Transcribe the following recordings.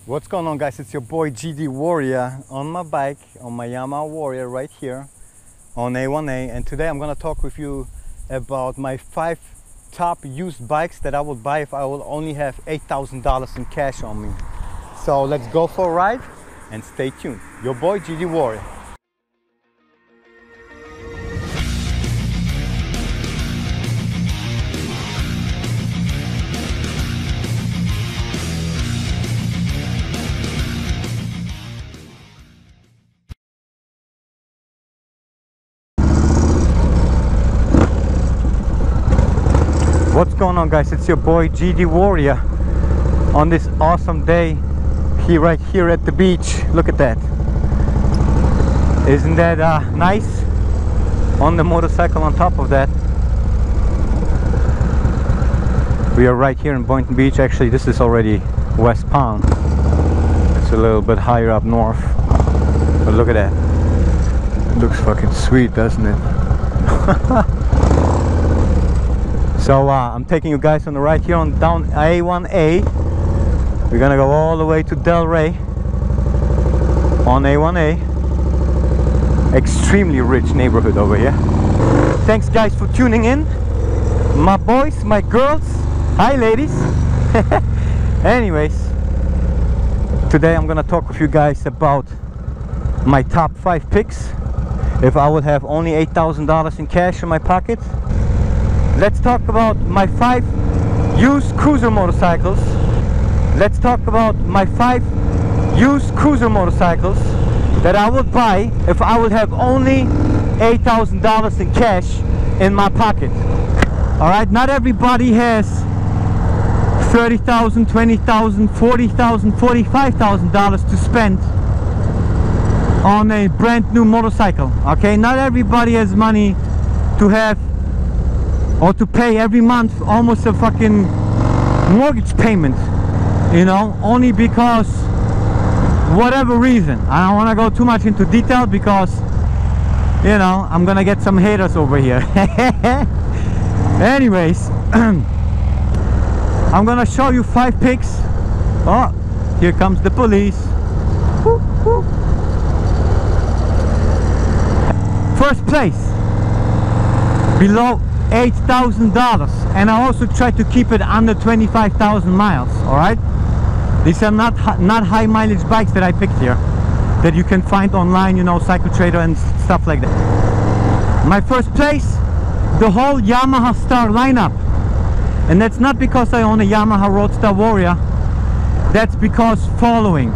What's going on, guys? It's your boy GD Warrior on my bike, on my Yamaha Warrior right here on A1A, and today I'm going to talk with you about my 5 top used bikes that I would buy if I will only have $8,000 in cash on me. So let's go for a ride and stay tuned. Your boy GD Warrior. What's going on, guys? It's your boy GD Warrior on this awesome day here, right here at the beach. Look at that. Isn't that nice? On the motorcycle on top of that. We are right here in Boynton Beach. Actually, this is already West Palm. It's a little bit higher up north. But look at that. It looks fucking sweet, doesn't it? So I'm taking you guys on the ride here on down A1A. We're gonna go all the way to Delray on A1A. Extremely rich neighborhood over here. Thanks, guys, for tuning in. My boys, my girls, hi ladies. Anyways, today I'm gonna talk with you guys about my top 5 picks if I would have only $8,000 in cash in my pocket. Let's talk about my 5 used cruiser motorcycles. Let's talk about my 5 used cruiser motorcycles that I would buy if I would have only $8,000 in cash in my pocket. Alright, not everybody has $30,000, $20,000, $40,000, $45,000 to spend on a brand new motorcycle. Okay, not everybody has money to have or to pay every month almost a fucking mortgage payment, you know, only because whatever reason. I don't want to go too much into detail because, you know, I'm gonna get some haters over here. Anyways, I'm gonna show you 5 picks. Oh, here comes the police. Woo, woo. First place, below $8,000, and I also try to keep it under 25,000 miles. All right, these are not high mileage bikes that I picked here that you can find online, you know, Cycle Trader and stuff like that. My first place, the whole Yamaha Star lineup, and that's not because I own a Yamaha Roadstar Warrior. That's because following.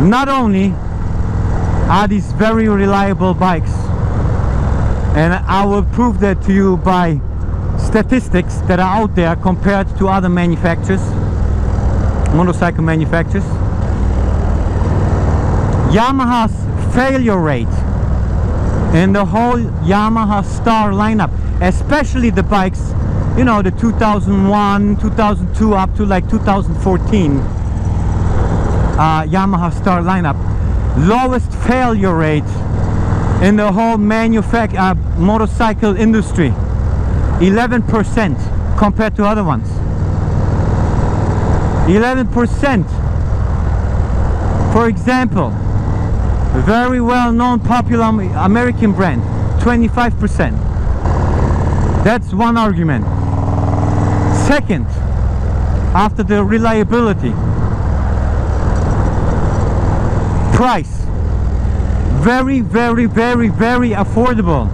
Not only are these very reliable bikes, and I will prove that to you by statistics that are out there compared to other manufacturers, motorcycle manufacturers. Yamaha's failure rate in the whole Yamaha Star lineup, especially the bikes, you know, the 2001, 2002 up to like 2014 Yamaha Star lineup, lowest failure rate in the whole motorcycle industry, 11% compared to other ones. 11%. For example, a very well-known popular American brand, 25%. That's one argument. Second, after the reliability, price. Very, very, very, very affordable.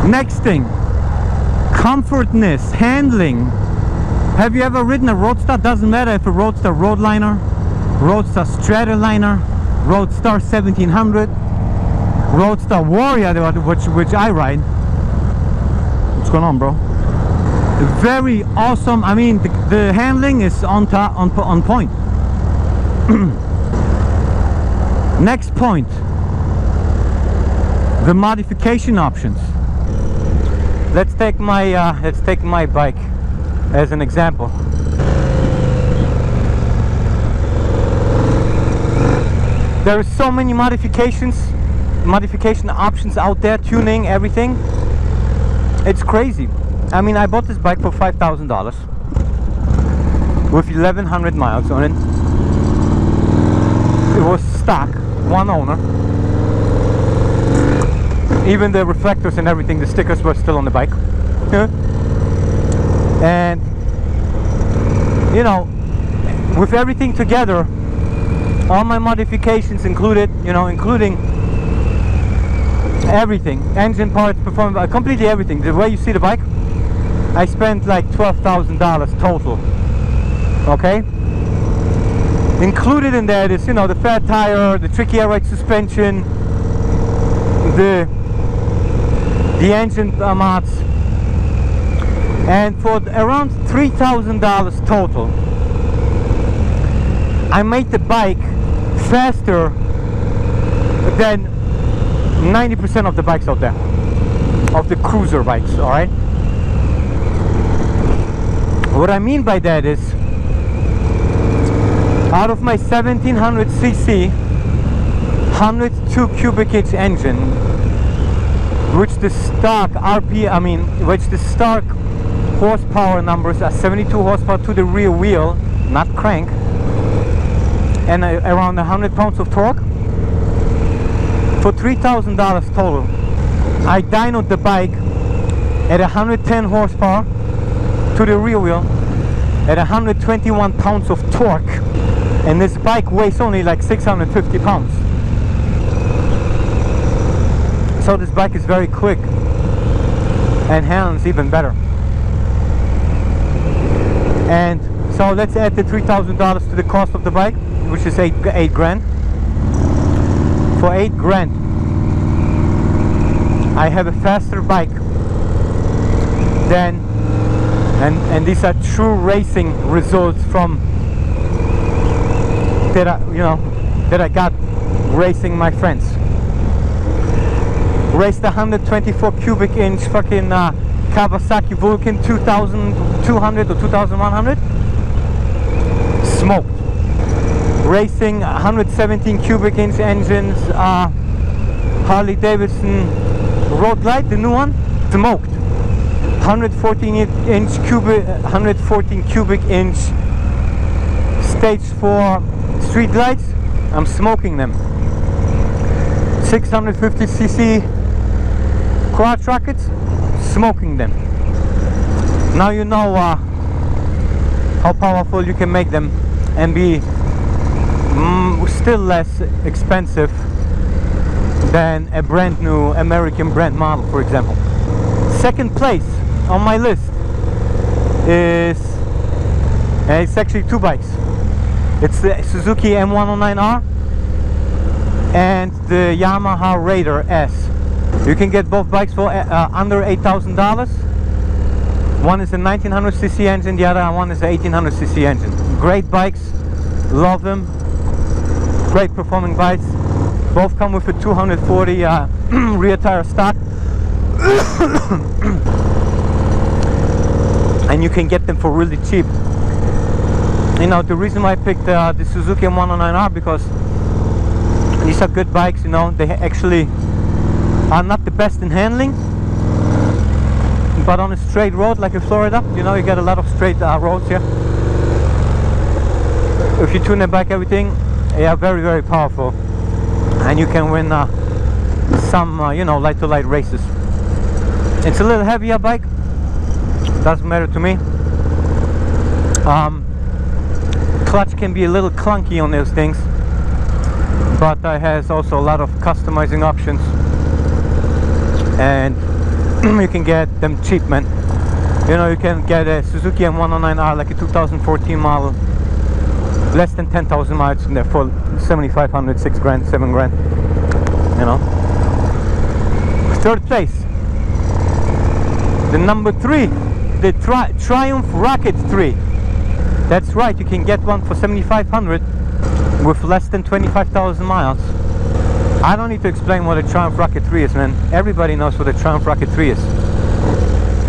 Next thing, comfortness, handling. Have you ever ridden a Roadstar? Doesn't matter if a Roadstar Roadliner, Roadstar Stratoliner, Roadstar 1700, Roadstar Warrior, which I ride. What's going on, bro? Very awesome. I mean, the handling is on point. Next point, the modification options. Let's take my bike as an example. There are so many modification options out there, tuning, everything. It's crazy. I mean, I bought this bike for $5,000. with 1100 miles on it. It was stock, one owner. Even the reflectors and everything, the stickers were still on the bike. And you know, with everything together, all my modifications included, you know, including everything, engine parts, performance, completely everything. The way you see the bike, I spent like $12,000 total. Okay, included in that is, you know, the fat tire, the tricky air ride suspension, the engine mods, and for around $3,000 total, I made the bike faster than 90% of the bikes out there, of the cruiser bikes. All right, what I mean by that is, out of my 1700cc 102 cubic inch engine, which the stock which the stock horsepower numbers are 72 horsepower to the rear wheel, not crank, and around 100 pounds of torque, for $3,000 total, I dynoed the bike at 110 horsepower to the rear wheel at 121 pounds of torque, and this bike weighs only like 650 pounds. So this bike is very quick and handles even better. And so let's add the $3,000 to the cost of the bike, which is eight grand. For 8 grand, I have a faster bike than, and these are true racing results from that I got racing my friends. Raced a 124 cubic inch fucking Kawasaki Vulcan 2200 or 2100, smoked. Racing 117 cubic inch engines, Harley Davidson Roadliner, the new one, smoked. 114 cubic inch stage 4 street lights, I'm smoking them. 650cc crotch rockets, smoking them. Now you know how powerful you can make them and be still less expensive than a brand new American brand model, for example. Second place on my list is, it's actually two bikes. It's the Suzuki M109R and the Yamaha Raider S. You can get both bikes for under $8,000. One is a 1900cc engine, the other one is an 1800cc engine. Great bikes, love them. Great performing bikes. Both come with a 240 rear tire stock. And you can get them for really cheap. You know, the reason why I picked the Suzuki M109R, because these are good bikes, you know, they actually are not the best in handling, but on a straight road like in Florida, you know, you get a lot of straight roads here. If you tune the bike, everything, they are very, very powerful, and you can win some, you know, light-to-light races. It's a little heavier bike, doesn't matter to me. Clutch can be a little clunky on those things, but it has also a lot of customizing options, and you can get them cheap, man. You know, you can get a Suzuki M109R, like a 2014 model, less than 10,000 miles in there for 7,500, 6 grand, 7 grand, you know. Third place, the number 3, the Triumph Rocket 3. That's right, you can get one for 7,500 with less than 25,000 miles. I don't need to explain what a Triumph Rocket 3 is, man. Everybody knows what a Triumph Rocket 3 is.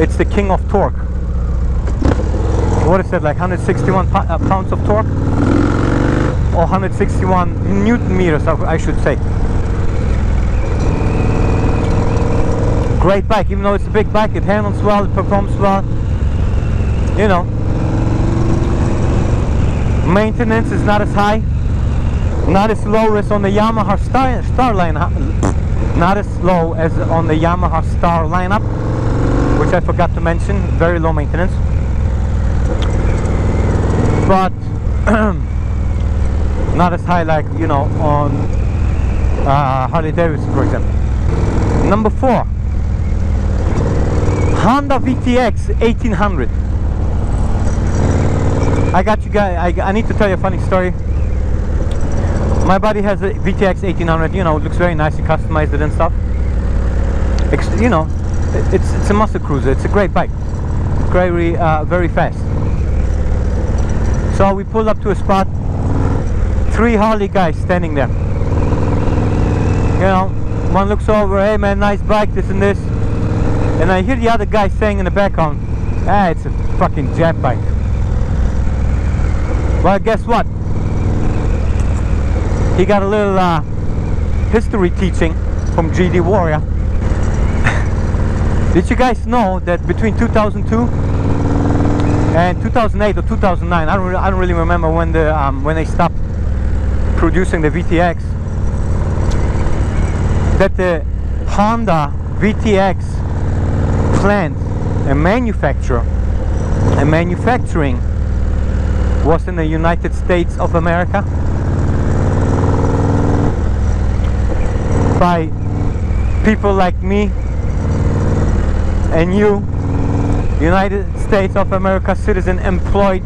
It's the king of torque. What is that, like 161 pounds of torque? Or 161 Newton meters, I should say. Great bike, even though it's a big bike, it handles well, it performs well. You know. Maintenance is not as high, not as low as on the Yamaha Star lineup, not as low as on the Yamaha Star lineup, which I forgot to mention. Very low maintenance, but not as high like, you know, on Harley Davidson, for example. Number 4, Honda VTX1800. I got you guys. I need to tell you a funny story. My buddy has a VTX1800. You know, it looks very nice. He customized it and stuff. You know, it's a muscle cruiser. It's a great bike. Very very fast. So we pulled up to a spot. 3 Harley guys standing there. You know, one looks over, hey man, nice bike, this and this. And I hear the other guy saying in the background, ah, it's a fucking jet bike. Well, guess what? He got a little history teaching from GD Warrior. Did you guys know that between 2002 and 2008 or 2009, I don't really remember when they stopped producing the VTX, that the Honda VTX plant and manufacturing was in the United States of America by people like me and you, United States of America citizen, employed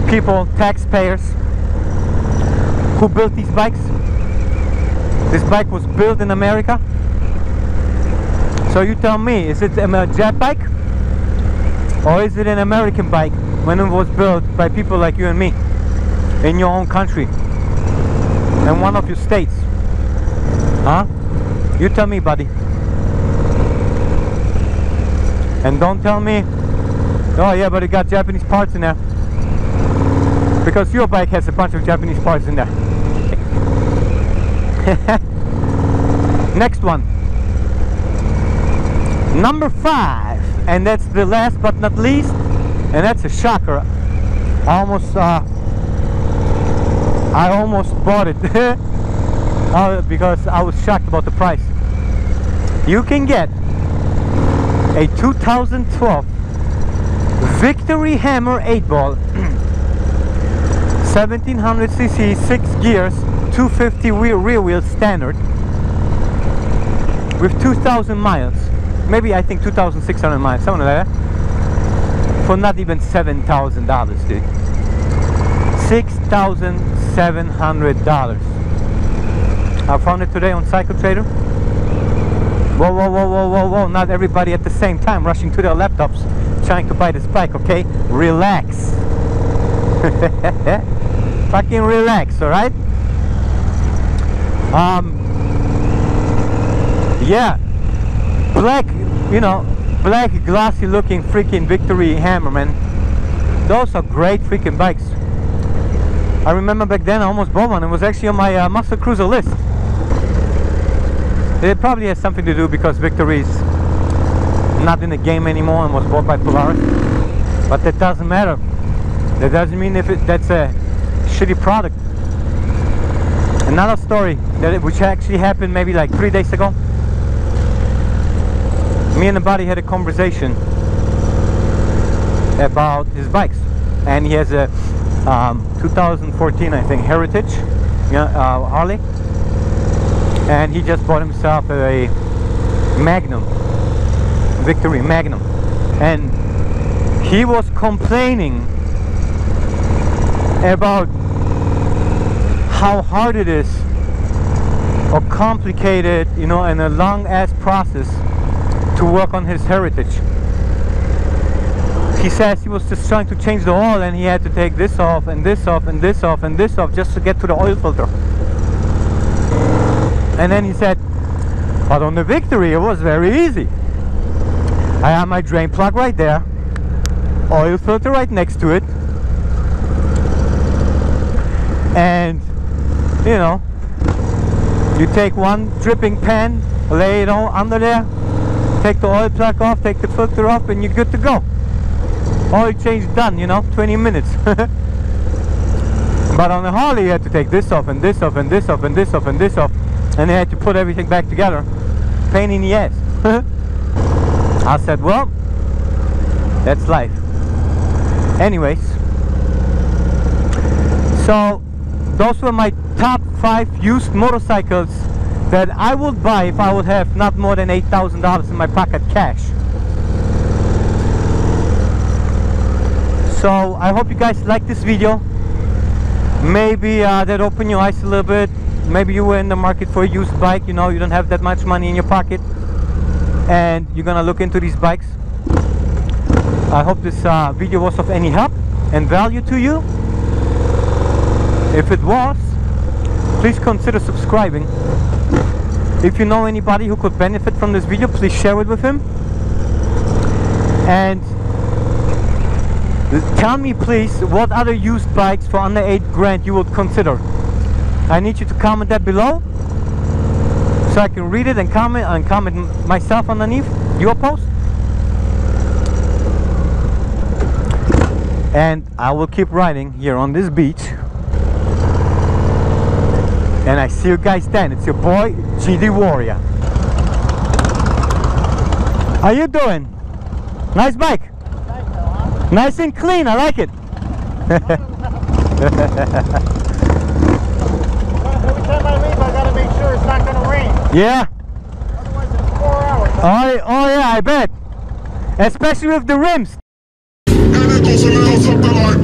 people, taxpayers, who built these bikes. This bike was built in America. So you tell me, is it a jet bike or is it an American bike when it was built by people like you and me in your own country, in one of your states? Huh? You tell me, buddy. And don't tell me, oh yeah, but it got Japanese parts in there, because your bike has a bunch of Japanese parts in there. Next one, number 5, and that's the last but not least, and that's a shocker. I almost bought it because I was shocked about the price. You can get a 2012 Victory Hammer 8-ball 1700cc 6 gears 250 rear wheel standard with 2,000 miles, maybe I think 2,600 miles, something like that, for not even $7,000, dude. $6,700. I found it today on Cycle Trader. Whoa, whoa, whoa, whoa, whoa, whoa! Not everybody at the same time rushing to their laptops trying to buy this bike, okay? Relax. Fucking relax, all right? Yeah, black, you know, black glossy looking freaking Victory Hammer, man. Those are great freaking bikes. I remember back then I almost bought one. It was actually on my muscle cruiser list. It probably has something to do because Victory's not in the game anymore and was bought by Polaris, but that doesn't matter. That doesn't mean that's a shitty product. Another story which actually happened maybe like 3 days ago. Me and the buddy had a conversation about his bikes, and he has a 2014 I think Heritage, Harley, and he just bought himself a Magnum, Victory Magnum, and he was complaining about how hard it is or complicated, you know, and a long ass process to work on his Heritage. He says he was just trying to change the oil and he had to take this off and this off and this off and this off just to get to the oil filter. And then he said, but on the Victory it was very easy. I have my drain plug right there, oil filter right next to it, and you know, you take one dripping pan, lay it all under there, take the oil plug off, take the filter off, and you're good to go. Oil change done, you know, 20 minutes. But on the Harley you had to take this off and this off and this off and this off and this off, and they had to put everything back together. Pain in the ass. I said, well, that's life. Anyways, so those were my top 5 used motorcycles that I would buy if I would have not more than $8,000 in my pocket cash. So I hope you guys like this video. Maybe that opened your eyes a little bit. Maybe you were in the market for a used bike, you know, you don't have that much money in your pocket and you're gonna look into these bikes. I hope this video was of any help and value to you. If it was, please consider subscribing. If you know anybody who could benefit from this video, please share it with him. And tell me please what other used bikes for under 8 grand you would consider. I need you to comment that below so I can read it and comment myself underneath your post. And I will keep riding here on this beach. And I see you guys then. It's your boy GD Warrior. How you doing? Nice bike. Nice and clean, I like it. Every time I leave, I gotta make sure it's not gonna rain. Yeah. Otherwise, it's 4 hours. Oh yeah, I bet. Especially with the rims. And it goes a little something like